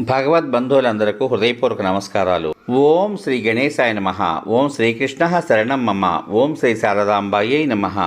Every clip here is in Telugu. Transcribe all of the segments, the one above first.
భగవద్బంధువులందరకు హృదయపూర్వక నమస్కారాలు. ఓం శ్రీ గణేశాయ నమః. ఓం శ్రీకృష్ణ శరణం మమ. ఓం శ్రీ శారదాంబాయై నమః.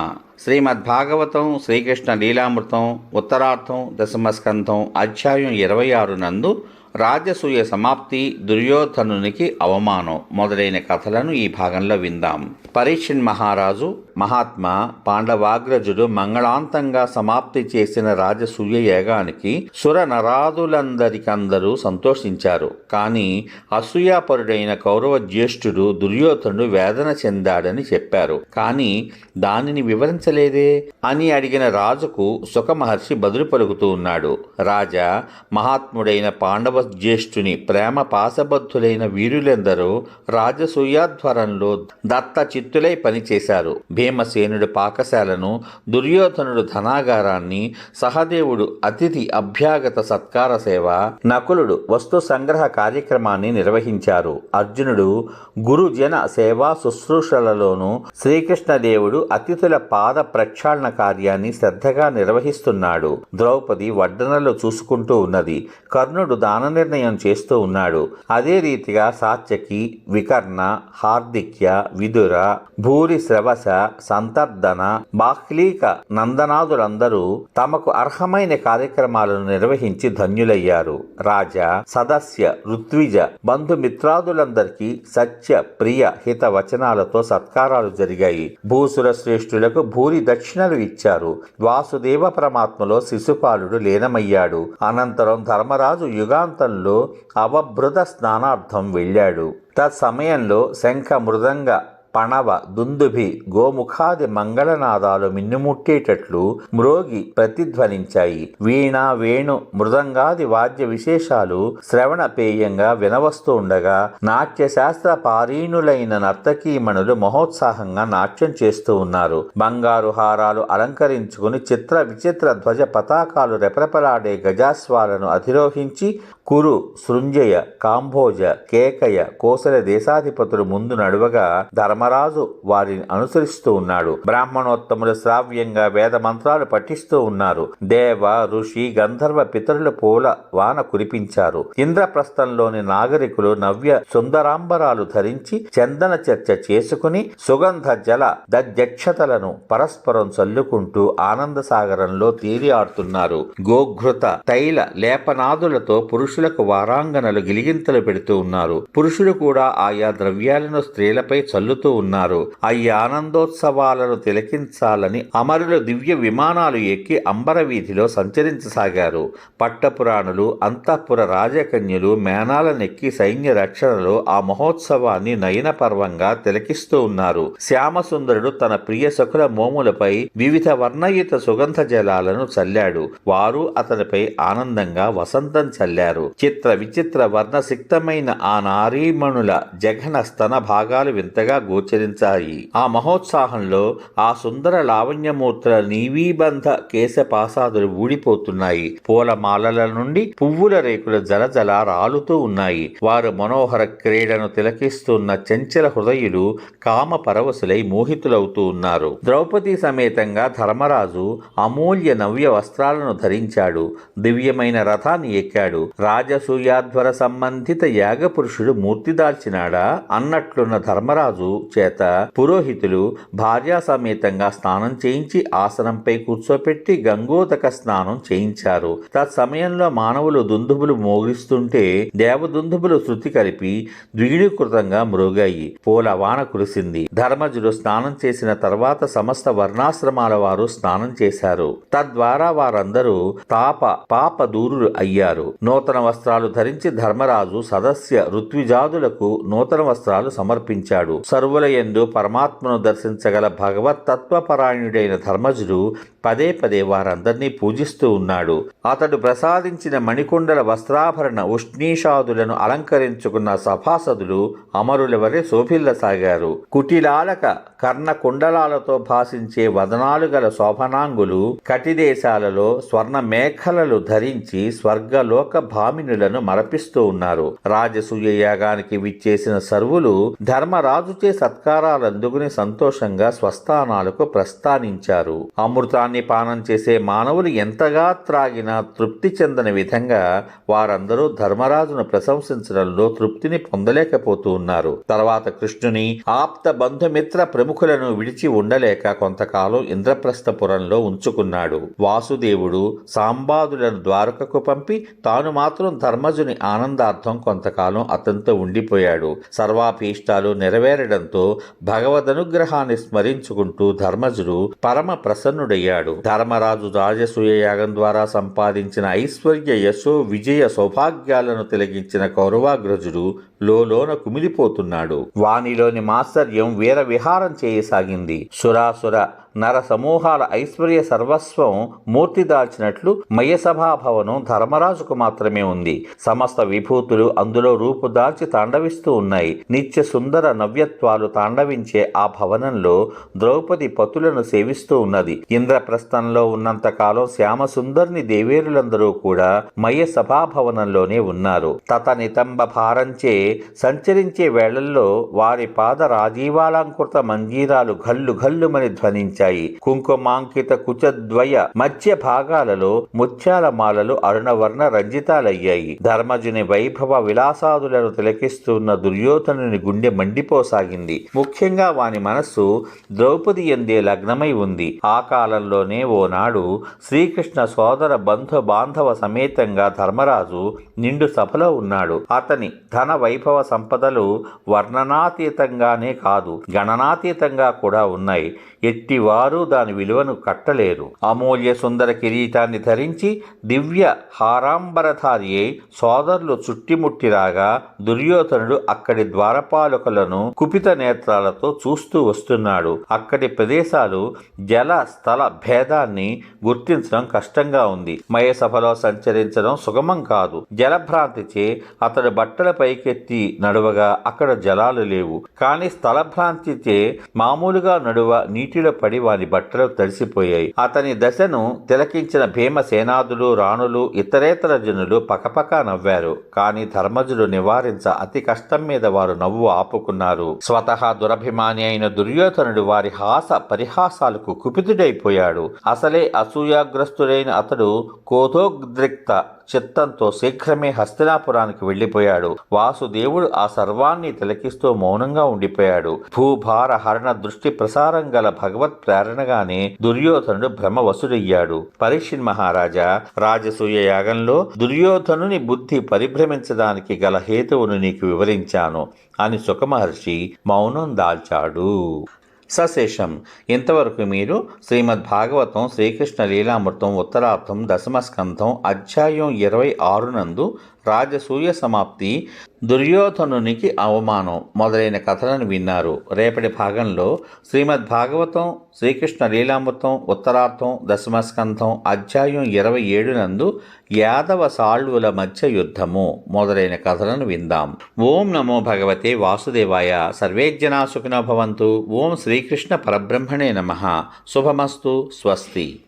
శ్రీమద్భాగవతం శ్రీకృష్ణ లీలామృతం ఉత్తరార్థం దశమస్కంధం అధ్యాయం 26 నందు రాజసూయ సమాప్తి, దుర్యోధనునికి అవమానం మొదలైన కథలను ఈ భాగంలో విందాం. పరీక్షణ్ మహారాజు మహాత్మా పాండవాగ్రజుడు మంగళాంతంగా సమాప్తి చేసిన రాజసూయ యాగానికి సుర నరాదులందరికందరూ సంతోషించారు. కానీ అసూయాపరుడైన కౌరవ జ్యేష్ఠుడు దుర్యోధనుడు వేదన చెందాడని చెప్పారు. కానీ దానిని వివరించలేదే అని అడిగిన రాజుకు సుఖమహర్షి బదులు పలుకుతూ ఉన్నాడు. రాజా, మహాత్ముడైన పాండవ జ్యేష్ఠుని ప్రేమ పాశబద్ధులైన వీరులెందరూ రాజసూయాధ్వరంలో దత్త చిత్తులై పనిచేశారు. భీమసేనుడు పాకశాలను, దుర్యోధనుడు ధనాగారాన్ని, సహదేవుడు అతిథి అభ్యాగత సత్కార సేవ, నకులుడు వస్తు సంగ్రహ కార్యక్రమాన్ని నిర్వహించారు. అర్జునుడు గురుజన సేవా శుశ్రూషలలోనూ, శ్రీకృష్ణదేవుడు అతిథుల పాద ప్రక్షాళన కార్యాన్ని శ్రద్ధగా నిర్వహిస్తున్నాడు. ద్రౌపది వడ్డనలు చూసుకుంటూ ఉన్నది. కర్ణుడు దాన నిర్ణయం చేస్తూ ఉన్నాడు. అదే రీతిగా సాత్యకి, వికర్ణ, హార్దిక్య, విదుర, భూరి శ్రవస, సంతర్ధన, బాహ్లీక నందనాదులందరూ తమకు అర్హమైన కార్యక్రమాలను నిర్వహించి ధన్యులయ్యారు. రాజా, సదస్య, ఋత్విజ, బంధుమిత్రాదులందరికీ సత్య, ప్రియ, హిత వచనాలతో సత్కారాలు జరిగాయి. భూసుర శ్రేష్ఠులకు భూరి దక్షిణలు ఇచ్చారు. వాసుదేవ పరమాత్మలో శిశుపాలుడు లీనమయ్యాడు. అనంతరం ధర్మరాజు యుగాంతంలో అవభృత స్నానార్థం వెళ్ళాడు. తత్సమయంలో శంఖ, మృదంగ, పణవ, దుందుభి, గోముఖాది మంగళనాదాలు మిన్నుముట్టేటట్లు మ్రోగి ప్రతిధ్వనించాయి. వీణ, వేణు, మృదంగాది వాద్య విశేషాలు శ్రవణపేయంగా వినవస్తూ ఉండగా నాట్యశాస్త్ర పారీణులైన నర్తకీమణులు మహోత్సాహంగా నాట్యం చేస్తూ ఉన్నారు. బంగారు హారాలు అలంకరించుకుని చిత్ర విచిత్ర ధ్వజ పతాకాలు రెపరెపలాడే గజాస్వాలను అధిరోహించి కురు, సృంజయ, కాంభోజ, కేకయ, కోసల దేశాధిపతులు ముందు నడువగా ధర్మరాజు వారిని అనుసరిస్తూ ఉన్నాడు. బ్రాహ్మణోత్తములు శ్రావ్యంగా వేద మంత్రాలు పఠిస్తూ ఉన్నారు. దేవ, ఋషి, గంధర్వ పితరులు పూల వాన కురిపించారు. ఇంద్రప్రస్థంలోని నాగరికులు నవ్య సుందరాంబరాలు ధరించి చందన చర్చ చేసుకుని సుగంధ జల దధ్యక్షతలను పరస్పరం చల్లుకుంటూ ఆనంద సాగరంలో తేలి ఆడుతున్నారు. గోఘృత తైల లేపనాదులతో పురుషులకు వారాంగనలు గిలిగింతలు పెడుతూ ఉన్నారు. పురుషులు కూడా ఆయా ద్రవ్యాలను స్త్రీలపై చల్లుతూ ఉన్నారు. ఈ ఆనందోత్సవాలను తిలకించాలని అమరులు దివ్య విమానాలు ఎక్కి అంబర వీధిలో సంచరించసాగారు. పట్టపురాణులు, అంతఃపుర రాజకన్యలు మేనాలనెక్కి సైన్య రక్షణలో ఆ మహోత్సవాన్ని నయన పర్వంగా తిలకిస్తూ ఉన్నారు. శ్యామసుందరుడు తన ప్రియ సఖుల మోములపై వివిధ వర్ణయుత సుగంధ జలాలను చల్లాడు. వారు అతనిపై ఆనందంగా వసంతం చల్లారు. చిత్ర విచిత్ర వర్ణసిక్తమైన ఆ నారీమణుల జఘన స్తన భాగాలు వింతగా గోచరించాయి. ఆ మహోత్సాహంలో ఆ సుందర లావణ్యమూర్తుల నీవీబంధ కేశపాసాదులు ఊడిపోతున్నాయి. పూలమాలల నుండి పువ్వుల రేకుల జలజల రాలుతూ ఉన్నాయి. వారు మనోహర క్రీడను తిలకిస్తున్న చంచల హృదయులు కామ పరవశులై మోహితులవుతూ ఉన్నారు. ద్రౌపది సమేతంగా ధర్మరాజు అమూల్య నవ్య వస్త్రాలను ధరించాడు. దివ్యమైన రథాన్ని ఎక్కాడు. రాజసూయాధ్వర సంబంధిత యాగపురుషుడు మూర్తి దాల్చినాడా అన్నట్లున్న ధర్మరాజు చేత పురోహితులు భార్యా సమేతంగా స్నానం చేయించి ఆసనంపై కూర్చోపెట్టి గంగోదక స్నానం చేయించారు. తత్సమయంలో మానవులు దుందుబులు మోగిస్తుంటే దేవదుందుబులు శృతి కలిపి ద్విగుణీకృతంగా మ్రోగాయి. పూల వాన కురిసింది. ధర్మజుడు స్నానం చేసిన తర్వాత సమస్త వర్ణాశ్రమాల వారు స్నానం చేశారు. తద్వారా వారందరూ పాప దూరులు అయ్యారు. నూతన వస్త్రాలు ధరించి ధర్మరాజు సదస్య ఋత్విజాదులకు నూతన వస్త్రాలు సమర్పించాడు. సర్వుల యందు పరమాత్మను దర్శించగల భగవత్ తత్వపరాయణుడైన ధర్మజుడు పదే పదే వారందరినీ పూజిస్తూ ఉన్నాడు. అతడు ప్రసాదించిన మణికుండల వస్త్రాభరణ ఉష్ణీషాదులను అలంకరించుకున్న సభాసదులు అమరుల వలె శోభిల్లసాగారు. కుటిలాలక కర్ణ కుండలాలతో భాసించే వదనాలు గల శోభనాంగులు కటిదేశాలలో స్వర్ణ మేఖలలు ధరించి స్వర్గలోక భామినులను మరపిస్తూ ఉన్నారు. రాజసూయ యాగానికి విచ్చేసిన సర్వులు ధర్మరాజుచే సత్కారాలందుకుని సంతోషంగా స్వస్థానాలకు ప్రస్థానించారు. అమృతాన్ని పానం చేసే మానవులు ఎంతగా త్రాగినా తృప్తి చెందని విధంగా వారందరూ ధర్మరాజును ప్రశంసించడంలో తృప్తిని పొందలేకపోతూ ఉన్నారు. తర్వాత కృష్ణుని ఆప్త బంధుమిత్ర ప్రముఖులను విడిచి ఉండలేక కొంతకాలం ఇంద్రప్రస్థపురంలో ఉంచుకున్నాడు. వాసుదేవుడు సాంబాదులను ద్వారకకు పంపి తాను మాత్రం ధర్మజుని ఆనందార్థం కొంతకాలం అతనితో ఉండిపోయాడు. సర్వాభీష్టాలు నెరవేరడంతో భగవదనుగ్రహాన్ని స్మరించుకుంటూ ధర్మజుడు పరమ ప్రసన్నుడయ్యాడు. ధర్మరాజు రాజసూయ యాగం ద్వారా సంపాదించిన ఐశ్వర్య యశో విజయ సౌభాగ్యాలను తిలగించిన కౌరవాగ్రజుడు లోలోన కుమిలిపోతున్నాడు. వానిలోని మాత్సర్యం వీర విహారం చేయసాగింది. సురాసుర నర సమూహాల ఐశ్వర్య సర్వస్వం మూర్తి దాల్చినట్లు మయసభాభవనం ధర్మరాజుకు మాత్రమే ఉంది. సమస్త విభూతులు అందులో రూపు దాల్చి తాండవిస్తూ ఉన్నాయి. నిత్య సుందర నవ్యత్వాలు తాండవించే ఆ భవనంలో ద్రౌపది పతులను సేవిస్తూ ఉన్నది. ఇంద్రప్రస్థంలో ఉన్నంత కాలం శ్యామసుందర్ని దేవేరులందరూ కూడా మయసభాభవనంలోనే ఉన్నారు. తత నితంబ భారంచే సంచరించే వేళల్లో వారి పాద రాజీవాలంకృత మంజీరాలు ఘల్లు ఘల్లుమని ధ్వనించాయి. కుంకుమాంకిత కుచద్వయ మధ్య భాగాలలో ముత్యాల మాలలు అరుణవర్ణ రంజితాలయ్యాయి. ధర్మజుని వైభవ విలాసాదులను తిలకిస్తున్న దుర్యోధనుని గుండె మండిపోసాగింది. ముఖ్యంగా వాని మనస్సు ద్రౌపది యందే లగ్నమై ఉంది. ఆ కాలంలోనే ఓనాడు శ్రీకృష్ణ సోదర బంధు బాంధవ సమేతంగా ధర్మరాజు నిండు సభలో ఉన్నాడు. అతని ధన వైభవ సంపదలు వర్ణనాతీతంగానే కాదు గణనాతీతంగా కూడా ఉన్నాయి. ఎట్టివారు దాని విలువను కట్టలేరు. అమూల్య సుందర కిరీటాన్ని ధరించి దివ్య హారాంబరధారి అయి సోదరులు చుట్టిముట్టిరాగా దుర్యోధనుడు అక్కడి ద్వారపాలకులను కుపిత నేత్రాలతో చూస్తూ వస్తున్నాడు. అక్కడి ప్రదేశాలు జల స్థల భేదాన్ని గుర్తించడం కష్టంగా ఉంది. మయసభలో సంచరించడం సుగమం కాదు. జలభ్రాంతిచే అతడు బట్టల పైకెత్తి నడువగా అక్కడ జలాలు లేవు. కానీ స్థలభ్రాంతిచే మామూలుగా నడువ నీటిలో పడి వారి బట్టలు తడిసిపోయాయి. అతని దశను తిలకించిన భీమసేనాదులు రాణులు ఇతరేతర జనులు పకపకా నవ్వారు. కానీ ధర్మజుడు నివారించ అతి కష్టం మీద వారు నవ్వు ఆపుకున్నారు. స్వతహా దురభిమాని అయిన దుర్యోధనుడు వారి హాస పరిహాసాలకు కుపితుడైపోయాడు. అసలే అసూయాగ్రస్తుడైన అతడు కోధోద్రిక్త చిత్తంతో శీఘ్రమే హస్తినాపురానికి వెళ్లిపోయాడు. వాసుదేవుడు ఆ సర్వాన్ని తిలకిస్తూ మౌనంగా ఉండిపోయాడు. భూభార హరణ దృష్టి ప్రసారం గల భగవత్ ప్రేరణగానే దుర్యోధనుడు భ్రమవశుడయ్యాడు. పరీక్షిత్ మహారాజా, రాజసూయ యాగంలో దుర్యోధనుని బుద్ధి పరిభ్రమించడానికి గల హేతువును నీకు వివరించాను అని సుఖమహర్షి మౌనం దాల్చాడు. సశేషం. ఇంతవరకు మీరు శ్రీమద్భాగవతం శ్రీకృష్ణ లీలామృతం ఉత్తరార్థం దశమ స్కంధం అధ్యాయం 26 నందు రాజసూయ సమాప్తి, దుర్యోధనునికి అవమానం మొదలైన కథలను విన్నారు. రేపటి భాగంలో శ్రీమద్భాగవతం శ్రీకృష్ణ లీలామృతం ఉత్తరార్థం దశమ స్కంధం అధ్యాయం 27 నందు యాదవ సాళ్వుల మధ్య యుద్ధము మొదలైన కథలను విందాం. ఓం నమో భగవతే వాసుదేవాయ. సర్వే జనా సుఖినో భవంతు. ఓం శ్రీకృష్ణ పరబ్రహ్మణే నమః. శుభమస్తు. స్వస్తి.